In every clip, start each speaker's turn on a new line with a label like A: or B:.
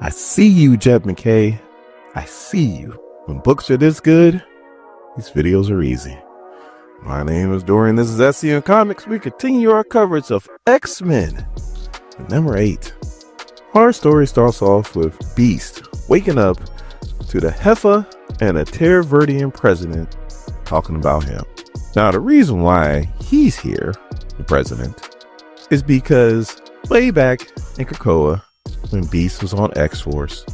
A: I see you, Jeb McKay. I see you. When books are this good, these videos are easy. My name is Dorian. This is SCN Comics. We continue our coverage of X-Men. Number 8. Our story starts off with Beast waking up to the heifer and a Terraverdian president talking about him. Now, the reason why he's here, the president, is because way back in Krakoa, when Beast was on X-Force,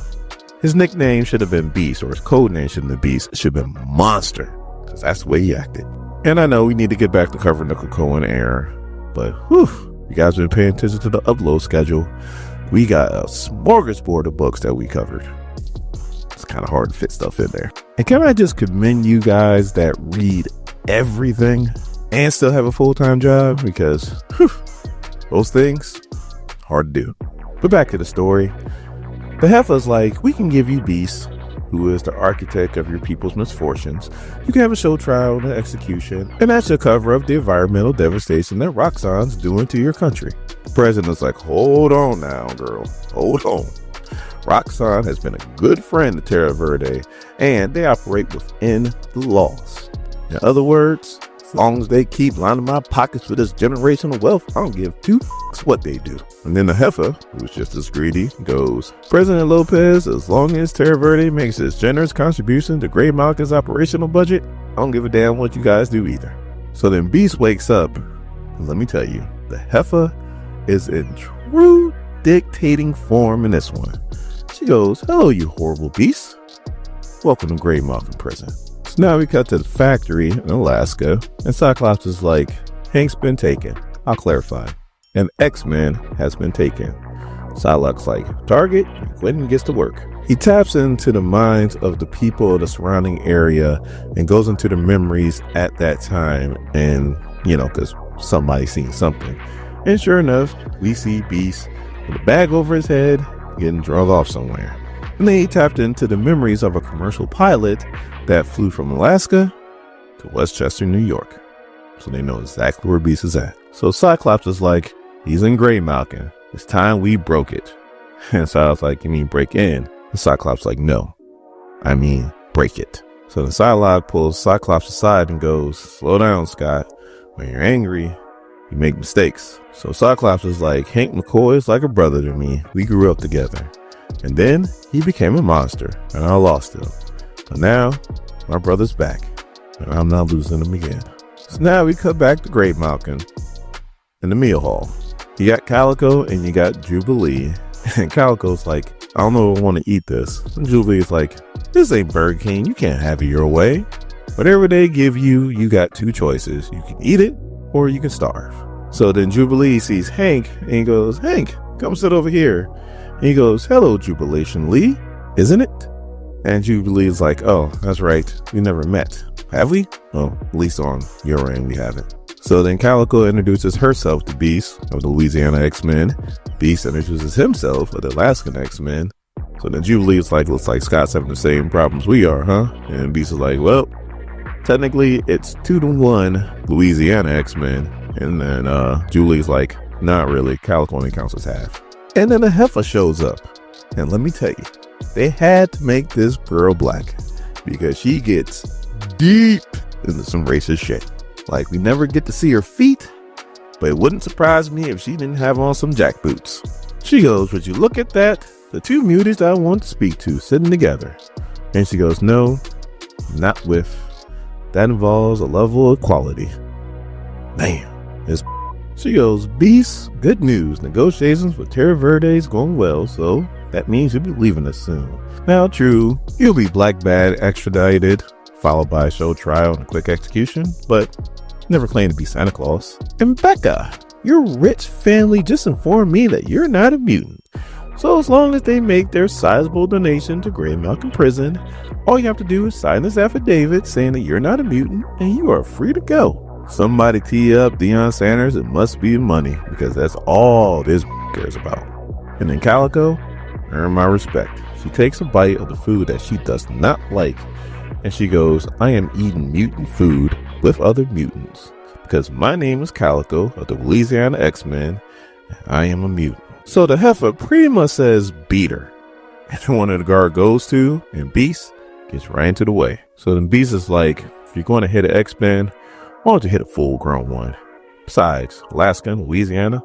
A: his nickname should have been Beast, or his code name shouldn't have been Beast. It should have been Monster, because that's the way he acted. And I know we need to get back to covering the Krakoan era, but whew, you guys been paying attention to the upload schedule. We got a smorgasbord of books that we covered. It's kind of hard to fit stuff in there. And can I just commend you guys that read everything and still have a full-time job? Because whew, those things, hard to do. But back to the story. The heifer's like, we can give you Beast, who is the architect of your people's misfortunes. You can have a show trial and an execution, and that should cover up the environmental devastation that Roxxon's doing to your country. The president's like, hold on now, girl. Hold on. Roxxon has been a good friend to Terra Verde, and they operate within the laws. In other words, as long as they keep lining my pockets with this generational wealth, I don't give two fucks what they do. And then the heifer, who's just as greedy, goes, President Lopez, as long as Terra Verde makes its generous contribution to Graymalkin's operational budget, I don't give a damn what you guys do either. So then Beast wakes up, and let me tell you, the heifer is in true dictating form in this one. She goes, hello, you horrible beast. Welcome to Graymalkin Prison. So now we cut to the factory in Alaska, and Cyclops is like, Hank's been taken. I'll clarify. And X-Men has been taken. Psylocke's like, target, Quentin gets to work. He taps into the minds of the people of the surrounding area and goes into the memories at that time. And, because somebody's seen something. And sure enough, we see Beast with a bag over his head getting drugged off somewhere. And then he tapped into the memories of a commercial pilot that flew from Alaska to Westchester, New York. So they know exactly where Beast is at. So Cyclops is like, he's in Graymalkin. It's time we broke it. And so I was like, you mean break in? And Cyclops like, no, I mean break it. So the Psylocke pulls Cyclops aside and goes, slow down, Scott. When you're angry, you make mistakes. So Cyclops is like, Hank McCoy is like a brother to me. We grew up together. And then he became a monster, and I lost him. But now, my brother's back, and I'm not losing him again. So now we cut back to Graymalkin in the meal hall. You got Calico and you got Jubilee. And Calico's like, I don't know if I want to eat this. And Jubilee's like, this ain't Burger King. You can't have it your way. Whatever they give you, you got two choices. You can eat it or you can starve. So then Jubilee sees Hank and he goes, Hank, come sit over here. And he goes, hello, Jubilation Lee, isn't it? And Jubilee is like, oh, that's right. We never met. Have we? Oh, at least on your end, we haven't. So then Calico introduces herself to Beast of the Louisiana X-Men. Beast introduces himself of the Alaskan X-Men. So then Jubilee is like, looks like Scott's having the same problems we are, huh? And Beast is like, well, technically it's 2-1 Louisiana X-Men. And then Julie's like, not really. Calico only counts as half. And then a heifer shows up. And let me tell you, they had to make this girl black because she gets deep into some racist shit. Like, we never get to see her feet, but it wouldn't surprise me if she didn't have on some jackboots. She goes, would you look at that? The two mutants I want to speak to sitting together. And she goes, no, not with. That involves a level of equality. Damn. She goes, Beast, good news. Negotiations with Terra Verde is going well, so that means you'll be leaving us soon. Now, true, you'll be black bad extradited, followed by a show trial and a quick execution, but never claimed to be Santa Claus. And Becca, your rich family just informed me that you're not a mutant. So as long as they make their sizable donation to Graymalkin Prison, all you have to do is sign this affidavit saying that you're not a mutant and you are free to go. Somebody tee up Deion Sanders, it must be money, because that's all this cares about. And then Calico, earn my respect. She takes a bite of the food that she does not like, and she goes, I am eating mutant food with other mutants, because my name is Calico of the Louisiana X-Men, and I am a mutant. So the heifer pretty much says, beat her. And then one of the guard goes to, and Beast gets right into the way. So then Beast is like, if you're going to hit an X-Men, why don't you hit a full-grown one? Besides, Alaska and Louisiana,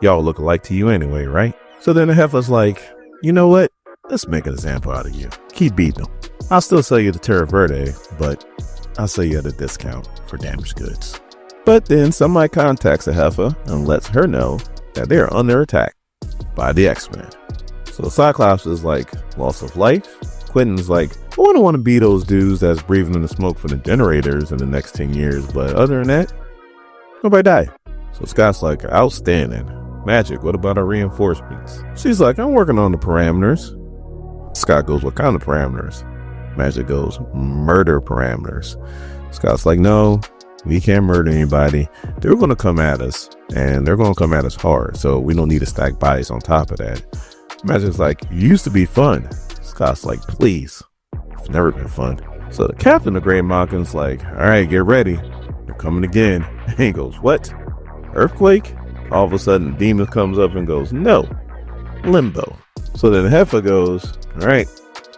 A: y'all look alike to you anyway, right? So then the Heifer's like, you know what? Let's make an example out of you. Keep beating them. I'll still sell you the Terra Verde, but I'll sell you at a discount for damaged goods. But then somebody contacts the Heifer and lets her know that they're under attack by the X-Men. So Cyclops is like, loss of life. Quentin's like, I wouldn't want to be those dudes that's breathing in the smoke for the generators in the next 10 years, but other than that, nobody died. So Scott's like, outstanding. Magic, what about our reinforcements? She's like, I'm working on the parameters. Scott goes, what kind of parameters? Magic goes, murder parameters. Scott's like, no, we can't murder anybody. They're going to come at us, and they're going to come at us hard, so we don't need to stack bodies on top of that. Magic's like, you used to be fun. Scott's like, please. It's never been fun. So the captain of Graymalkin's like, all right, get ready. They're coming again. And he goes, what? Earthquake? All of a sudden, the demon comes up and goes, no, limbo. So then the Heifer goes, all right,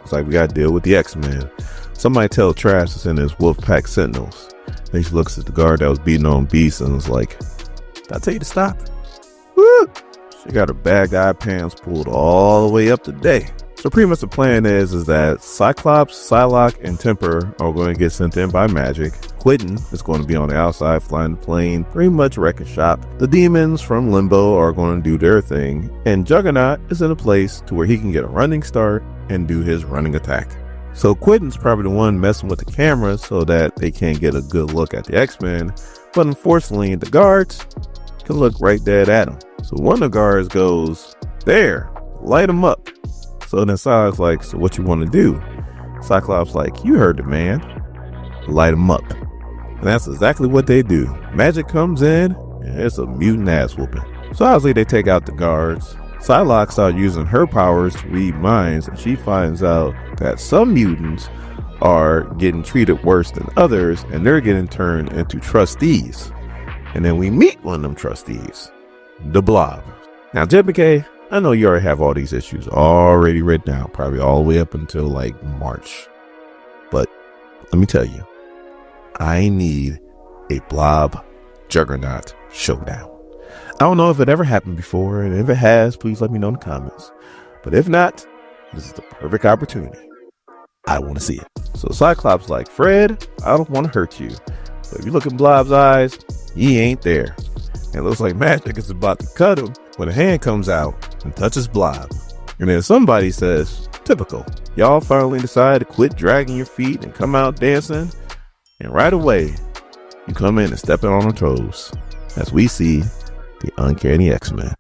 A: it's like we got to deal with the X-Men. Somebody tell Trash to send his Wolfpack Sentinels. Then she looks at the guard that was beating on Beast and is like, did I tell you to stop? Woo! She got her bad guy pants pulled all the way up today. So pretty much the plan is that Cyclops, Psylocke, and Temper are going to get sent in by Magic. Quentin is going to be on the outside flying the plane, pretty much wrecking shop. The demons from Limbo are going to do their thing, and Juggernaut is in a place to where he can get a running start and do his running attack. So Quentin's probably the one messing with the cameras so that they can't get a good look at the X-Men, but unfortunately the guards can look right dead at him. So one of the guards goes, there, light him up. So then Cyclops like, so what you want to do? Cyclops like, you heard the man, light him up. And that's exactly what they do. Magic comes in and it's a mutant ass whooping. So obviously they take out the guards. Psylocke starts using her powers to read minds, and she finds out that some mutants are getting treated worse than others, and they're getting turned into trustees. And then we meet one of them trustees, the Blob. Now, Jed McKay, I know you already have all these issues already written down, probably all the way up until like March. But let me tell you, I need a Blob Juggernaut showdown. I don't know if it ever happened before, and if it has, please let me know in the comments. But if not, this is the perfect opportunity. I want to see it. So Cyclops like, Fred, I don't want to hurt you, but if you look in Blob's eyes, he ain't there. And it looks like Magic is about to cut him when a hand comes out and touches Blob. And then somebody says, typical. Y'all finally decide to quit dragging your feet and come out dancing. And right away, you come in and step in on our toes as we see the Uncanny X-Men.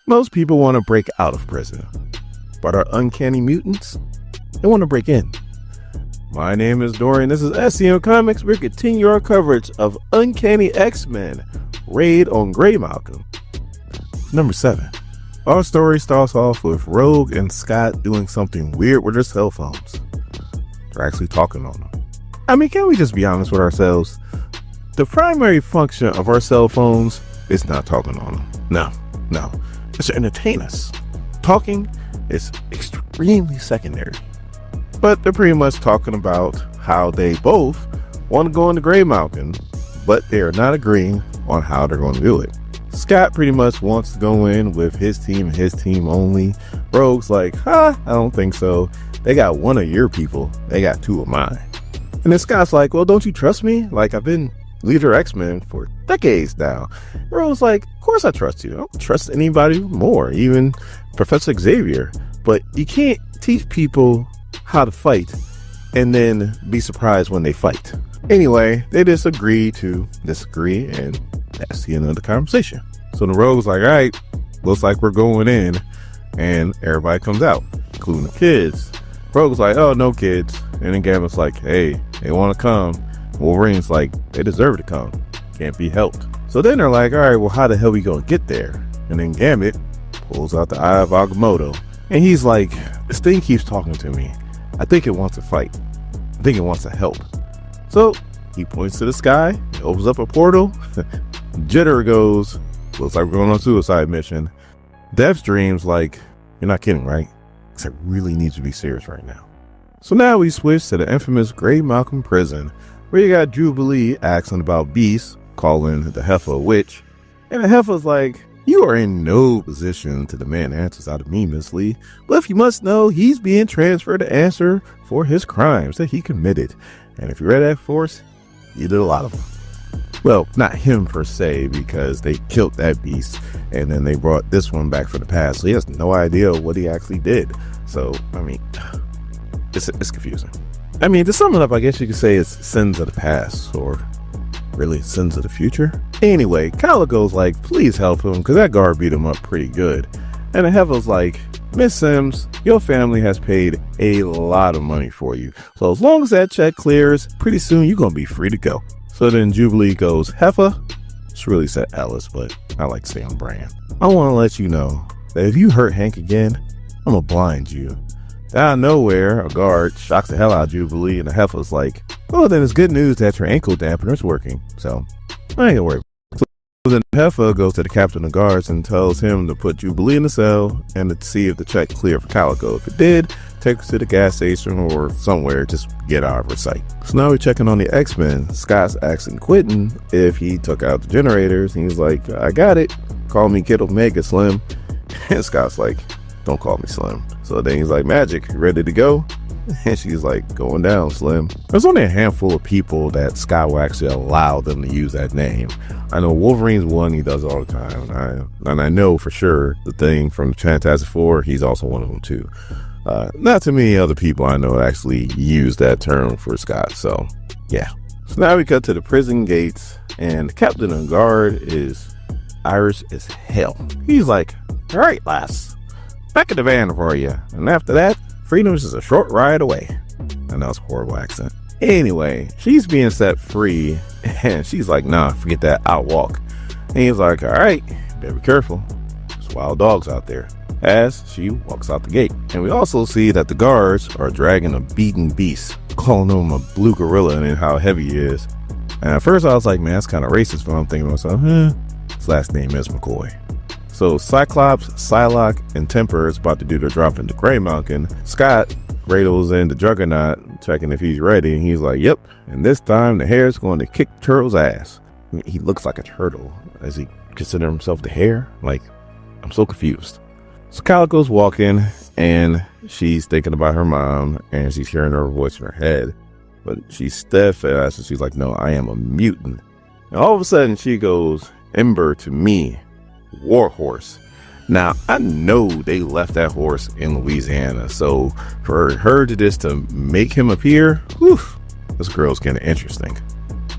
A: Most people want to break out of prison, but our uncanny mutants, they want to break in. My name is Dorian. This is SCM Comics. We're continuing our coverage of Uncanny X-Men Raid on Graymalkin. Number 7. Our story starts off with Rogue and Scott doing something weird with their cell phones. They're actually talking on them. I mean, can't we just be honest with ourselves? The primary function of our cell phones is not talking on them. No. It's to entertain us. Talking is extremely secondary. But they're pretty much talking about how they both want to go into Graymalkin, but they're not agreeing on how they're going to do it. Scott pretty much wants to go in with his team and his team only. Rogue's like, I don't think so. They got one of your people. They got 2 of mine. And then Scott's like, well, don't you trust me? Like, I've been leader X-Men for decades now. Rogue's like, of course I trust you. I don't trust anybody more, even Professor Xavier. But you can't teach people how to fight and then be surprised when they fight. Anyway, they disagree to disagree, and that's the end of the conversation. So the Rogue's like, all right, looks like we're going in, and everybody comes out, including the kids. Rogue's like, oh, no kids. And then Gambit's like, hey, they want to come. Wolverine's like, they deserve to come. Can't be helped. So then they're like, all right, well, how the hell we gonna get there? And then Gambit pulls out the Eye of Agamotto, and he's like, this thing keeps talking to me. I think it wants to fight. I think it wants to help. So he points to the sky, opens up a portal. Jitter goes, looks like we're going on a suicide mission. Deathstream's like, you're not kidding, right? because I really need to be serious right now. So now we switch to the infamous Graymalkin Prison, where you got Jubilee asking about Beast, calling the heifer a witch. And the heifer's like, you are in no position to demand answers out of me, Miss Lee. But if you must know, he's being transferred to answer for his crimes that he committed. And if you read that force, he did a lot of them. Well, not him per se, because they killed that beast and then they brought this one back from the past. So he has no idea what he actually did. So, I mean, it's confusing. I mean, to sum it up, I guess you could say it's sins of the past, or really sins of the future. Anyway, Calico's like, please help him, because that guard beat him up pretty good. And the heifer's like, Miss Sims, your family has paid a lot of money for you. So as long as that check clears, pretty soon you're going to be free to go. So then Jubilee goes, heifer, she really said Alice, but I like to stay on brand. I want to let you know that if you hurt Hank again, I'm going to blind you. Out of nowhere, a guard shocks the hell out of Jubilee, and the heifer's like, oh, then it's good news that your ankle dampener's working. So I ain't gonna worry. So then the heifer goes to the captain of guards and tells him to put Jubilee in the cell and to see if the check cleared for Calico. If it did, take her to the gas station or somewhere, just get out of her sight. So now we're checking on the X-Men. Scott's asking Quentin if he took out the generators, and he's like, I got it. Call me Kid Omega, Slim. And Scott's like, don't call me Slim. So then he's like, Magic, you ready to go? And she's like, going down, Slim. There's only a handful of people that Scott will actually allow them to use that name. I know Wolverine's one, he does it all the time. And I know for sure the Thing from Fantastic Four, he's also one of them too. Not too many other people I know actually use that term for Scott, so yeah. So now we cut to the prison gates, and the captain of guard is Irish as hell. He's like, all right, lass, back in the van for you. And after that, freedom is a short ride away. I know it's a horrible accent. Anyway, she's being set free, and she's like, nah, forget that, I'll walk. And he's like, all right, better be careful. There's wild dogs out there. As she walks out the gate. And we also see that the guards are dragging a beaten beast, calling him a blue gorilla and how heavy he is. And at first I was like, man, that's kind of racist, but I'm thinking to myself, his last name is McCoy. So Cyclops, Psylocke, and Temper is about to do their drop into Graymalkin. Scott radels in the Juggernaut, checking if he's ready, and he's like, yep, and this time the hare's going to kick the turtle's ass. I mean, he looks like a turtle. Does he consider himself the hare? Like, I'm so confused. So Calico's walking, and she's thinking about her mom, and she's hearing her voice in her head, but she's steadfast, and she's like, no, I am a mutant. And all of a sudden she goes, Ember to me, Warhorse. Now I know they left that horse in Louisiana, so for her to just to make him appear, whew, this girl's getting interesting.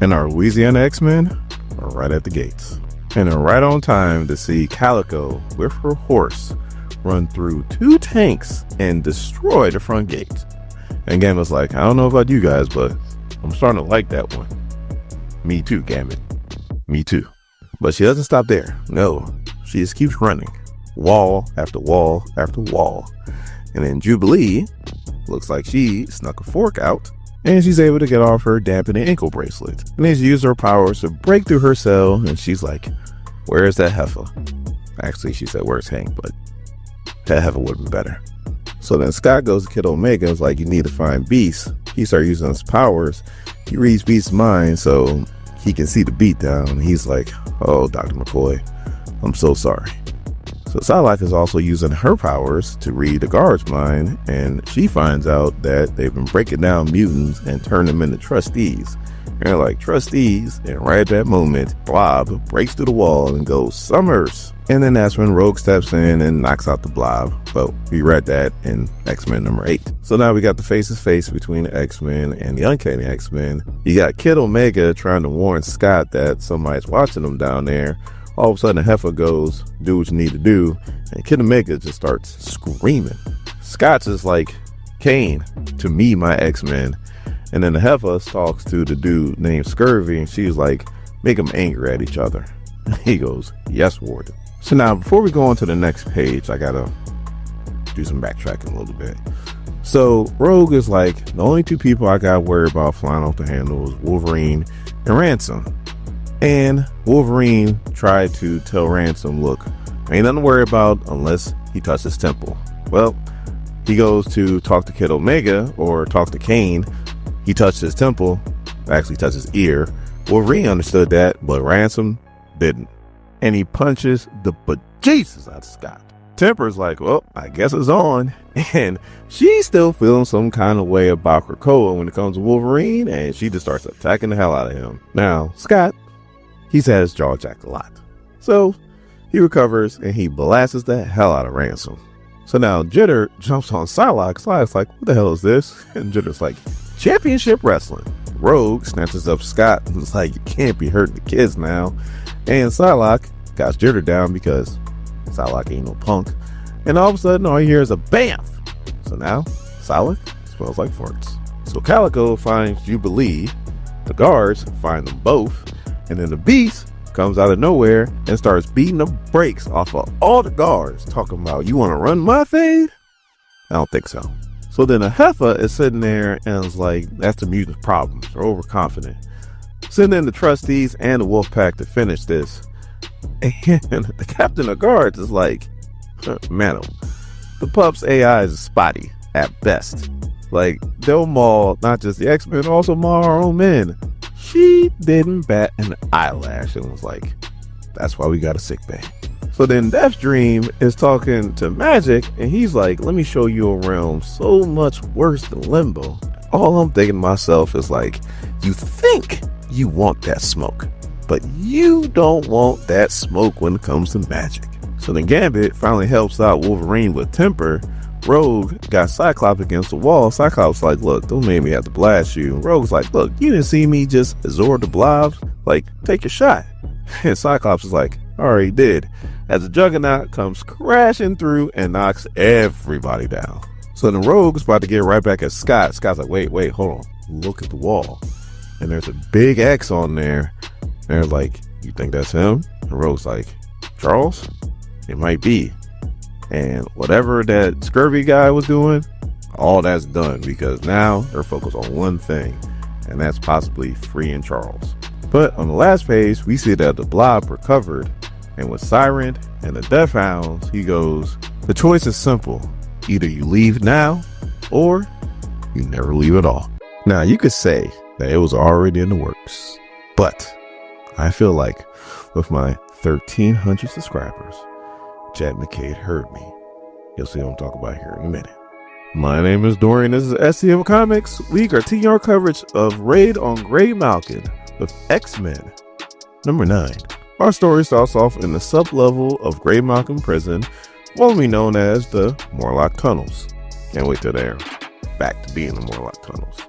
A: And our Louisiana X-Men are right at the gates, and they're right on time to see Calico with her horse run through 2 tanks and destroy the front gate. And Gambit's like, I don't know about you guys, but I'm starting to like that one. Me too, Gambit. Me too. But she doesn't stop there. No, she just keeps running. Wall after wall after wall. And then Jubilee looks like she snuck a fork out, and she's able to get off her dampening ankle bracelet. And then she uses her powers to break through her cell, and she's like, where's that heifer? Actually, she said, where's Hank? But that heifer would have been better. So then Scott goes to Kid Omega and is like, you need to find Beast. He starts using his powers. He reads Beast's mind so he can see the beatdown. He's like, oh, Dr. McCoy, I'm so sorry. So Psylocke is also using her powers to read the guard's mind, and she finds out that they've been breaking down mutants and turning them into trustees. And they're like, trustees, and right at that moment, Blob breaks through the wall and goes, Summers! And then that's when Rogue steps in and knocks out the Blob. Well, we read that in X-Men number 8. So now we got the face-to-face between the X-Men and the Uncanny X-Men. You got Kid Omega trying to warn Scott that somebody's watching him down there. All of a sudden, the heifer goes, do what you need to do. And Kid Omega just starts screaming. Scott's is like, Kane, to me, my X-Men. And then the heifer talks to the dude named Scurvy, and she's like, make them angry at each other. He goes, yes, Warden. So now, before we go on to the next page, I gotta do some backtracking a little bit. So Rogue is like, the only 2 people I gotta worry about flying off the handle is Wolverine and Ransom. And Wolverine tried to tell Ransom, look, ain't nothing to worry about unless he touches Temple. Well, He goes to talk to Kid Omega or talk to Kane. He touched his temple, actually touched his ear. Wolverine understood that, but Ransom didn't. And he punches the bejesus out of Scott. Temper's like, well, I guess it's on. And she's still feeling some kind of way about Krakoa when it comes to Wolverine, and she just starts attacking the hell out of him. Now, Scott, he's had his jaw jacked a lot. So he recovers and he blasts the hell out of Ransom. So now Jitter jumps on Psylocke. Psylocke's like, what the hell is this? And Jitter's like, championship wrestling. Rogue snatches up Scott and is like, you can't be hurting the kids now. And Psylocke got Jitter down because Psylocke ain't no punk. And all of a sudden, all you hear is a bamf. So now Psylocke smells like farts. So Calico finds Jubilee. The guards find them both. And then the Beast comes out of nowhere and starts beating the brakes off of all the guards, talking about, you want to run my thing? I don't think so. So then a heifer is sitting there and is like, that's the mutant's problem. They're overconfident. Send in the trustees and the wolf pack to finish this. And the captain of guards is like, man, the pup's AI is spotty at best. Like, they'll maul not just the X-Men, also maul our own men. She didn't bat an eyelash and was like, that's why we got a sick bay. So then Deathstream is talking to Magic and he's like, let me show you a realm so much worse than Limbo. All I'm thinking to myself is like, you think you want that smoke, but you don't want that smoke when it comes to magic. So then Gambit finally helps out Wolverine with temper. Rogue got Cyclops against the wall. Cyclops like, look, don't make me have to blast you. And Rogue's like, look, you didn't see me just absorb the blobs? Like, take your shot. And Cyclops is like, already did. As the Juggernaut comes crashing through and knocks everybody down. So then Rogue's about to get right back at Scott. Scott's like, wait, hold on. Look at the wall. And there's a big X on there. And they're like, you think that's him? And Rogue's like, Charles? It might be. And whatever that Scurvy guy was doing, all that's done because now they're focused on one thing, and that's possibly freeing Charles. But on the last page, we see that the Blob recovered, and with Siren and the Death Hounds, he goes, the choice is simple. Either you leave now, or you never leave at all. Now, you could say that it was already in the works, but I feel like with my 1,300 subscribers, Chad McCade heard me. You'll see what I'm talking about here in a minute. My name is Dorian. This is SCM Comics. We continue our coverage of Raid on Graymalkin with X-Men number 9. Our story starts off in the sub-level of Graymalkin Prison, formerly known as the Morlock Tunnels. Can't wait till they're back to being the Morlock Tunnels.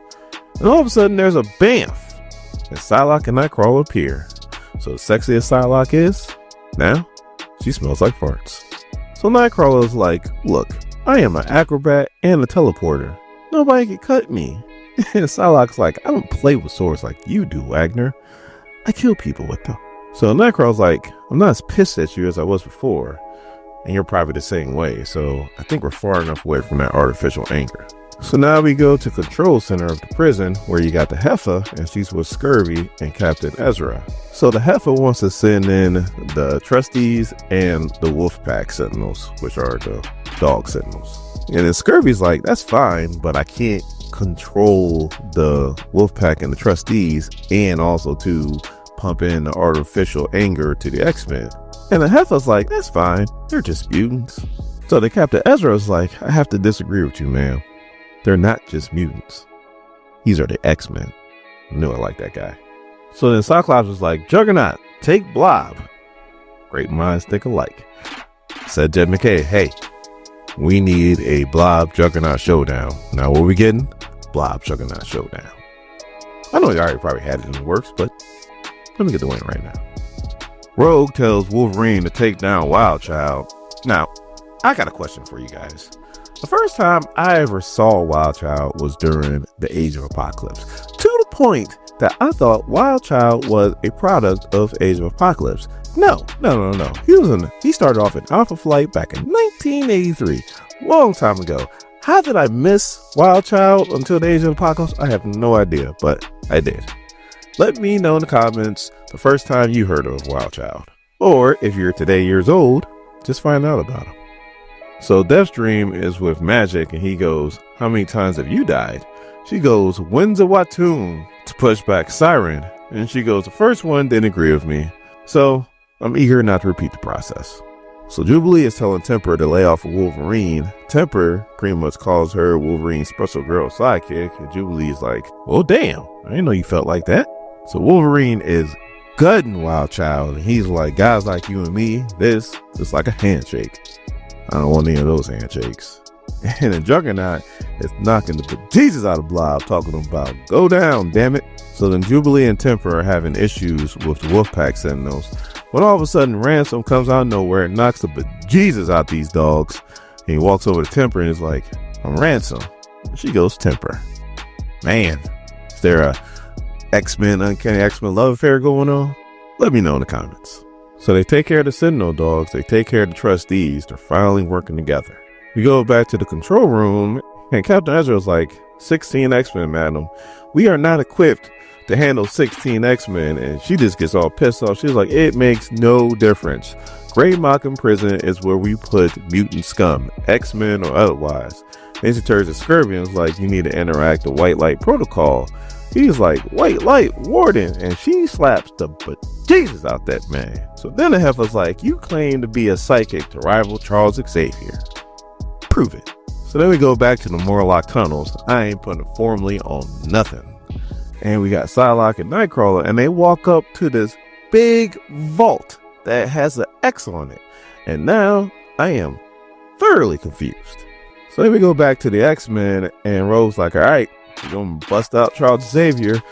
A: And all of a sudden, there's a bamf, and Psylocke and Nightcrawler appear. So sexy as Psylocke is, now she smells like farts. So Nightcrawler's like, look, I am an acrobat and a teleporter. Nobody can cut me. And Psylocke's like, I don't play with swords like you do, Wagner. I kill people with them. So Nightcrawler's like, I'm not as pissed at you as I was before. And you're probably the same way. So I think we're far enough away from that artificial anger. So now we go to control center of the prison where you got the Heifer and she's with Scurvy and Captain Ezra. So the Heifer wants to send in the trustees and the wolf pack sentinels, which are the dog sentinels. And then Scurvy's like, that's fine, but I can't control the wolf pack and the trustees and also to pump in the artificial anger to the X-Men. And the Heifer's like, that's fine, they're just mutants. So the Captain Ezra's like, I have to disagree with you, ma'am. They're not just mutants. These are the X-Men. I knew I liked that guy. So then Cyclops was like, Juggernaut, take Blob. Great minds think alike. Said Jed McKay, hey, we need a Blob Juggernaut showdown. Now what are we getting? Blob Juggernaut showdown. I know you already probably had it in the works, but let me get the win right now. Rogue tells Wolverine to take down Wild Child. Now, I got a question for you guys. The first time I ever saw Wild Child was during the Age of Apocalypse, to the point that I thought Wild Child was a product of Age of Apocalypse. No. He started off in Alpha Flight back in 1983, long time ago. How did I miss Wild Child until the Age of Apocalypse? I have no idea, but I did. Let me know in the comments the first time you heard of Wild Child. Or if you're today years old, just find out about him. So Death's dream is with Magic, and he goes, how many times have you died? She goes, when's a Watoon? To push back Siren. And she goes, the first one didn't agree with me. So I'm eager not to repeat the process. So Jubilee is telling Temper to lay off of Wolverine. Temper pretty much calls her Wolverine's special girl sidekick. And Jubilee is like, well, damn, I didn't know you felt like that. So Wolverine is gutting Wild Child. And he's like, guys like you and me, this is like a handshake. I don't want any of those handshakes. And then Juggernaut is knocking the Jesus out of Blob, talking about, go down, damn it. So then Jubilee and Temper are having issues with the Wolfpack Sentinels. When all of a sudden Ransom comes out of nowhere and knocks the bejesus out these dogs. And he walks over to Temper and is like, I'm Ransom. And she goes, Temper. Man, is there a X-Men, Uncanny X-Men love affair going on? Let me know in the comments. So they take care of the Sentinel dogs. They take care of the trustees. They're finally working together. We go back to the control room and Captain Ezra is like, 16 X-Men, madam. We are not equipped to handle 16 X-Men. And she just gets all pissed off. She's like, it makes no difference. Graymalkin Prison is where we put mutant scum, X-Men or otherwise. Then she turns to Scurvy and is like, you need to interact the White Light Protocol. He's like, White Light Warden. And she slaps the bejesus out that man. So then the heifer's like, you claim to be a psychic to rival Charles Xavier. Prove it. So then we go back to the Morlock tunnels. I ain't putting it formally on nothing. And we got Psylocke and Nightcrawler, and they walk up to this big vault that has an X on it. And now I am thoroughly confused. So then we go back to the X-Men, and Rogue's like, all right, we're going to bust out Charles Xavier.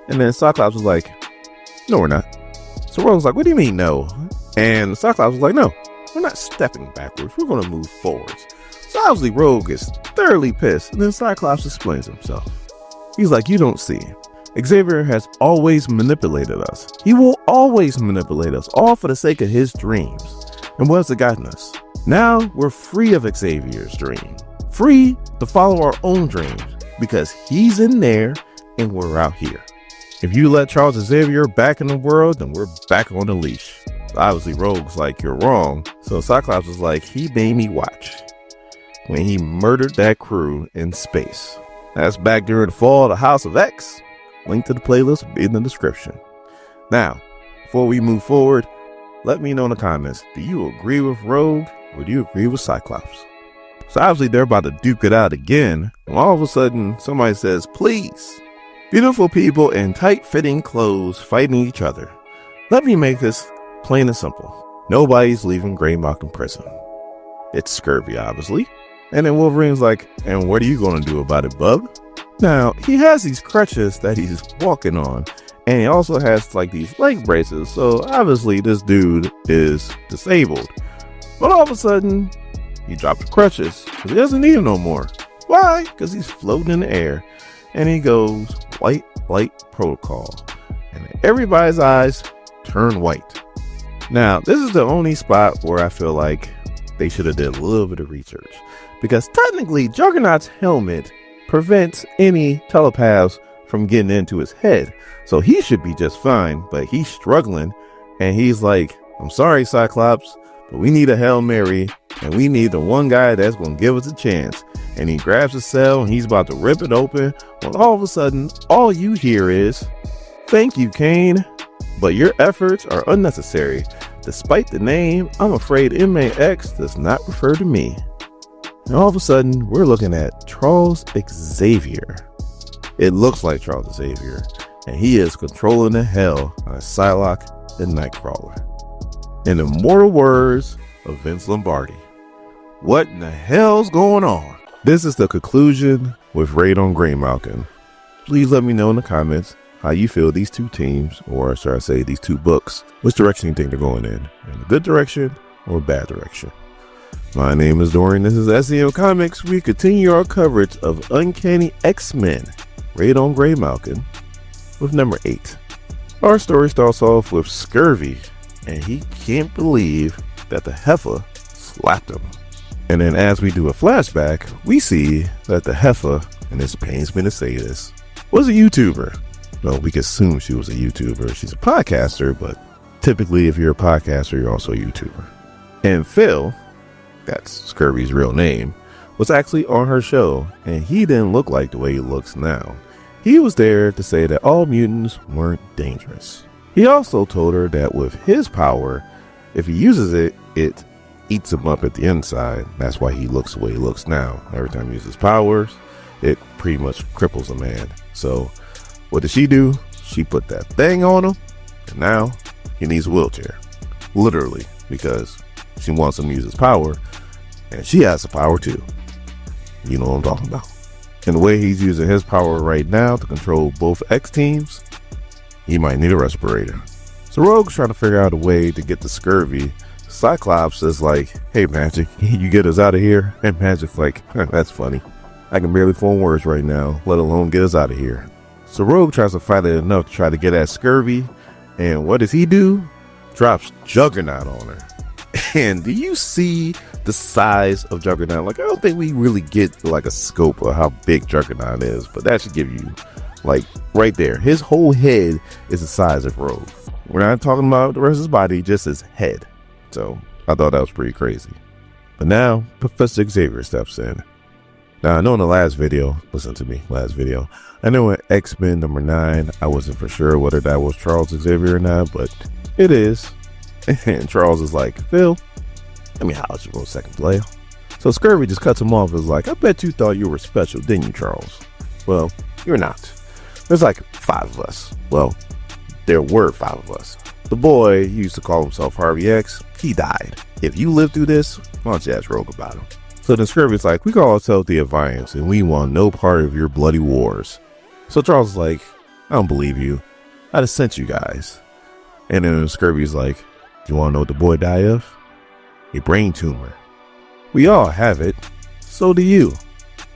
A: And then Cyclops was like, no, we're not. So Rogue's like, what do you mean no? And Cyclops was like, no, we're not stepping backwards. We're going to move forwards. So obviously Rogue is thoroughly pissed. And then Cyclops explains himself. He's like, you don't see. Xavier has always manipulated us. He will always manipulate us, all for the sake of his dreams. And what has it gotten us? Now we're free of Xavier's dream. Free to follow our own dreams. Because he's in there and we're out here. If you let Charles Xavier back in the world, then we're back on the leash. Obviously Rogue's like, you're wrong. So Cyclops was like, he made me watch when he murdered that crew in space. That's back during the fall of the House of X. Link to the playlist will be in the description. Now, before we move forward, let me know in the comments, do you agree with Rogue or do you agree with Cyclops? So obviously they're about to duke it out again, and all of a sudden somebody says, please. Beautiful people in tight-fitting clothes fighting each other. Let me make this plain and simple. Nobody's leaving Graymalkin Prison. It's Scurvy, obviously. And then Wolverine's like, and what are you going to do about it, bub? Now, he has these crutches that he's walking on, and he also has like these leg braces, so obviously this dude is disabled. But all of a sudden, he dropped the crutches, because he doesn't need them no more. Why? Because he's floating in the air, and he goes, White Light Protocol, and everybody's eyes turn white. Now, this is the only spot where I feel like they should have did a little bit of research, because technically Juggernaut's helmet prevents any telepaths from getting into his head. So he should be just fine, but he's struggling. And he's like, I'm sorry, Cyclops, but we need a Hail Mary. And we need the one guy that's going to give us a chance. And he grabs a cell and he's about to rip it open. When all of a sudden, all you hear is, thank you, Kane, but your efforts are unnecessary. Despite the name, I'm afraid Inmate X does not refer to me. And all of a sudden, we're looking at Charles Xavier. It looks like Charles Xavier, and he is controlling the hell out of Psylocke and Nightcrawler. In the immortal words of Vince Lombardi, what in the hell's going on? This is the conclusion with Raid on Graymalkin. Please let me know in the comments how you feel these two teams, or should I say these two books, which direction you think they're going in a good direction or a bad direction. My name is Dorian, this is SEM Comics. We continue our coverage of Uncanny X-Men, Raid on Graymalkin, with number 8. Our story starts off with Scurvy, and he can't believe that the heifer slapped him. And then as we do a flashback, we see that the heifer, and this pains me to say this, was a YouTuber. Well, we can assume she was a YouTuber. She's a podcaster, but typically if you're a podcaster, you're also a YouTuber. And Phil, that's Scurvy's real name, was actually on her show, and he didn't look like the way he looks now. He was there to say that all mutants weren't dangerous. He also told her that with his power, if he uses it, it eats him up at the inside. That's why he looks the way he looks now. Every time he uses powers, it pretty much cripples a man. So what did she do? She put that thing on him, and now he needs a wheelchair. Literally, because she wants him to use his power, and she has the power too. You know what I'm talking about. And the way he's using his power right now to control both X teams, he might need a respirator. So Rogue's trying to figure out a way to get the Scurvy. Cyclops is like, hey Magic, you get us out of here? And Magic's like, that's funny. I can barely form words right now, let alone get us out of here. So Rogue tries to fight it enough to try to get at Scurvy. And what does he do? Drops Juggernaut on her. And do you see the size of Juggernaut? Like, I don't think we really get like a scope of how big Juggernaut is, but that should give you like right there. His whole head is the size of Rogue. We're not talking about the rest of his body, just his head. So I thought that was pretty crazy. But now Professor Xavier steps in. Now I know in the last video, listen to me, last video, I know in X-Men number 9, I wasn't for sure whether that was Charles Xavier or not, but it is. And Charles is like, Phil, let me holler at you for a second, player. So Scurvy just cuts him off and is like, I bet you thought you were special, didn't you, Charles? Well, you're not. There's like 5 of us. Well, there were 5 of us. The boy used to call himself Harvey X. He died. If you lived through this, why don't you ask Rogue about him? So then Scurvy's like, we call ourselves the Alliance, and we want no part of your bloody wars. So Charles is like, I don't believe you. I just sent you guys. And then Scurvy's like, you want to know what the boy died of? A brain tumor. We all have it. So do you.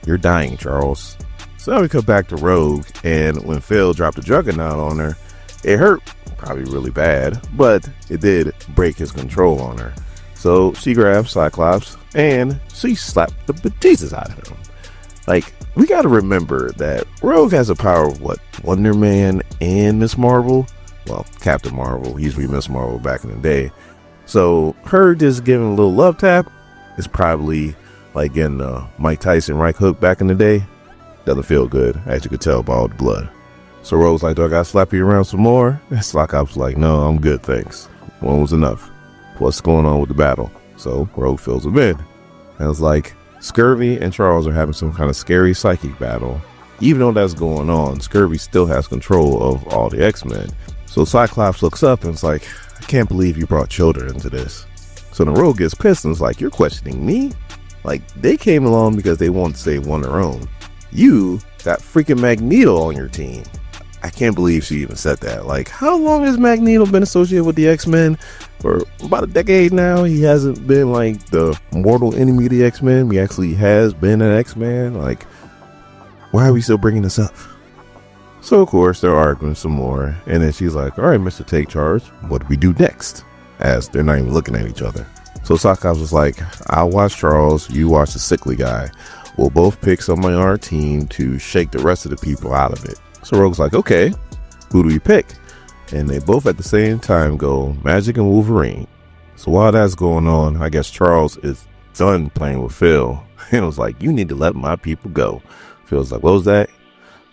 A: You're dying, Charles. So now we come back to Rogue, and when Phil dropped the Juggernaut on her, it hurt probably really bad, but it did break his control on her. So she grabbed Cyclops and she slapped the bejesus out of him. Like, we got to remember that Rogue has the power of what? Wonder Man and Miss Marvel? Well, Captain Marvel. He used to be Miss Marvel back in the day. So her just giving a little love tap is probably like getting Mike Tyson right hook back in the day. Doesn't feel good, as you could tell by all the blood. So Rogue's like, do I gotta slap you around some more? And Cyclops like, no, I'm good, thanks. One was enough. What's going on with the battle? So Rogue fills him in. And it's like, Scurvy and Charles are having some kind of scary psychic battle. Even though that's going on, Scurvy still has control of all the X-Men. So Cyclops looks up and it's like, I can't believe you brought children into this. So the Rogue gets pissed and is like, you're questioning me? Like, they came along because they want to save one of their own. You got freaking Magneto on your team. I can't believe she even said that. Like, how long has Magneto been associated with the X-Men? For about a decade now. He hasn't been like the mortal enemy of the X-Men. He actually has been an X-Man. Like, why are we still bringing this up? So of course they're arguing some more, and then she's like, all right, Mr. Take Charge, what do we do next? As they're not even looking at each other. So Cyclops was like, I'll watch Charles, you watch the sickly guy. We'll both pick someone on our team to shake the rest of the people out of it. So Rogue's like, okay, who do we pick? And they both at the same time go, Magic and Wolverine. So while that's going on, I guess Charles is done playing with Phil. And it was like, you need to let my people go. Phil's like, what was that?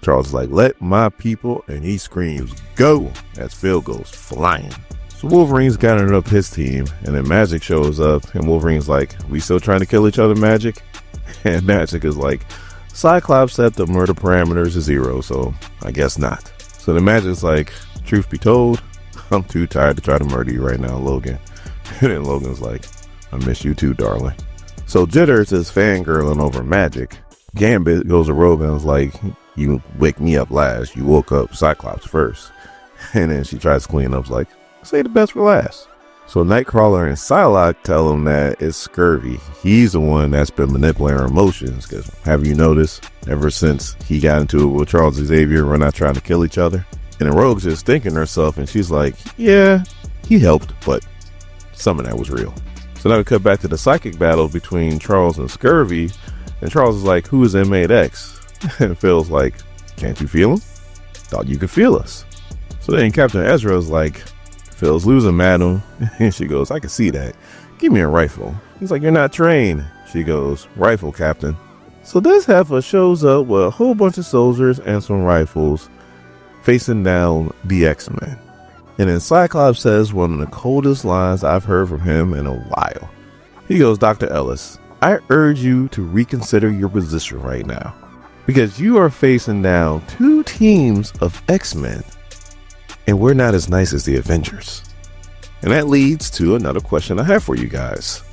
A: Charles is like, let my people, and he screams, go, as Phil goes flying. So Wolverine's gathering up his team, and then Magic shows up, and Wolverine's like, we still trying to kill each other, Magic? And Magic is like, Cyclops set the murder parameters to 0, so I guess not. So the Magic's like, truth be told, I'm too tired to try to murder you right now, Logan. And then Logan's like, I miss you too, darling. So Jitters is fangirling over Magic. Gambit goes to Rogue and is like, you wake me up last, you woke up Cyclops first. And then she tries to clean up, like, say the best for last. So Nightcrawler and Psylocke tell him that it's Scurvy. He's the one that's been manipulating her emotions, because have you noticed, ever since he got into it with Charles Xavier, we're not trying to kill each other? And the Rogue's just thinking to herself, and she's like, yeah, he helped, but some of that was real. So now we cut back to the psychic battle between Charles and Scurvy, and Charles is like, who is Inmate X? And Phil's like, can't you feel him? Thought you could feel us. So then Captain Ezra is like, Phil's losing, madam. And she goes, I can see that. Give me a rifle. He's like, you're not trained. She goes, rifle, Captain. So this heifer shows up with a whole bunch of soldiers and some rifles facing down the X-Men. And then Cyclops says one of the coldest lines I've heard from him in a while. He goes, Dr. Ellis, I urge you to reconsider your position right now, because you are facing down 2 teams of X-Men, and we're not as nice as the Avengers. And that leads to another question I have for you guys.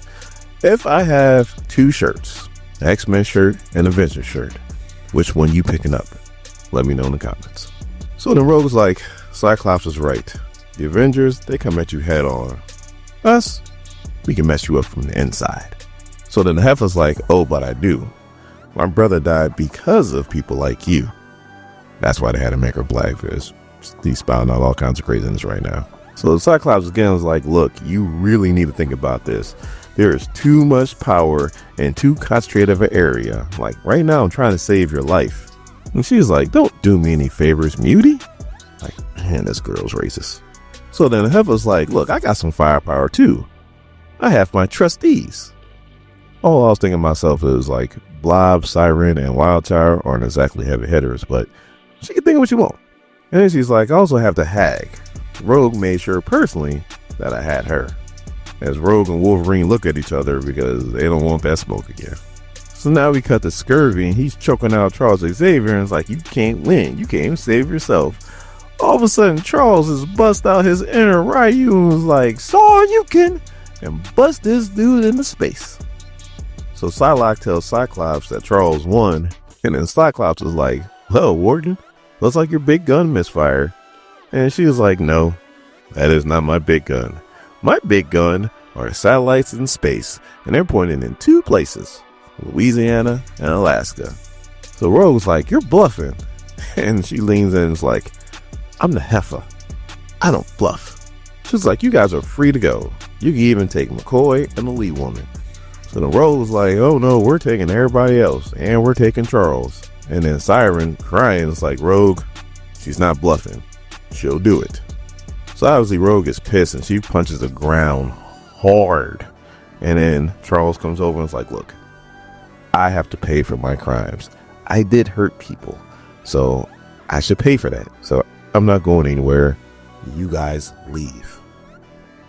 A: If I have 2 shirts, X-Men shirt and Avengers shirt, which one you picking up? Let me know in the comments. So then Rogue's like, Cyclops is right. The Avengers, they come at you head on. Us, we can mess you up from the inside. So then the heifer's like, oh, but I do. My brother died because of people like you. That's why they had to make her black, because he's spouting out all kinds of craziness right now. So the Cyclops again was like, look, you really need to think about this. There is too much power in too concentrated of an area. Like right now, I'm trying to save your life. And she's like, don't do me any favors, Mutie. Like, man, this girl's racist. So then the heifer's like, look, I got some firepower too. I have my trustees. All I was thinking to myself is like, Blob, Siren, and Wildchild aren't exactly heavy hitters, but she can think of what you want. And then she's like, I also have the Hag. Rogue made sure personally that I had her. As Rogue and Wolverine look at each other because they don't want that smoke again. So now we cut to Scurvy, and he's choking out Charles Xavier, and it's like, you can't win. You can't even save yourself. All of a sudden, Charles has bust out his inner Ryu and was like, so you can, and bust this dude into space. So Psylocke tells Cyclops that Charles won, and then Cyclops is like, well, Warden, looks like your big gun misfired. And she was like, no, that is not my big gun. My big gun are satellites in space, and they're pointing in 2 places, Louisiana and Alaska. So Rogue's like, you're bluffing. And she leans in and is like, I'm the heifer. I don't bluff. She's like, you guys are free to go. You can even take McCoy and the lead woman. So the Rogue's like, oh no, we're taking everybody else, and we're taking Charles. And then Siren crying is like, Rogue, she's not bluffing. She'll do it. So obviously Rogue gets pissed and she punches the ground hard. And then Charles comes over and is like, look, I have to pay for my crimes. I did hurt people, so I should pay for that. So I'm not going anywhere. You guys leave.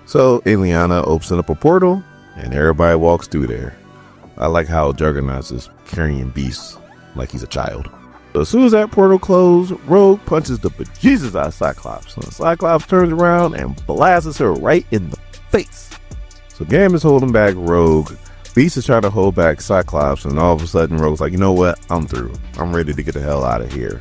A: So Ileana opens up a portal and everybody walks through there. I like how Juggernaut is carrying beasts like he's a child. So as soon as that portal closed, Rogue punches the bejesus out of Cyclops. So Cyclops turns around and blasts her right in the face. So Gambit's holding back Rogue. Beast is trying to hold back Cyclops, and all of a sudden Rogue's like, you know what? I'm through. I'm ready to get the hell out of here.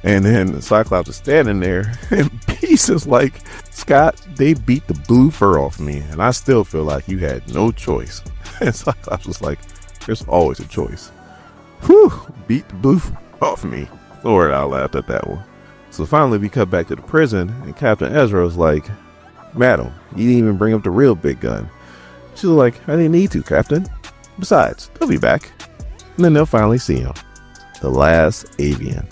A: And then Cyclops is standing there, and Beast is like, Scott, they beat the blue fur off me, and I still feel like you had no choice. And Cyclops was like, there's always a choice. Whew, beat the blue fur off me. Lord, I laughed at that one. So finally we cut back to the prison, and Captain Ezra was like, Madam, you didn't even bring up the real big gun. She was like, I didn't need to, Captain. Besides, they'll be back. And then they'll finally see him. The last avian.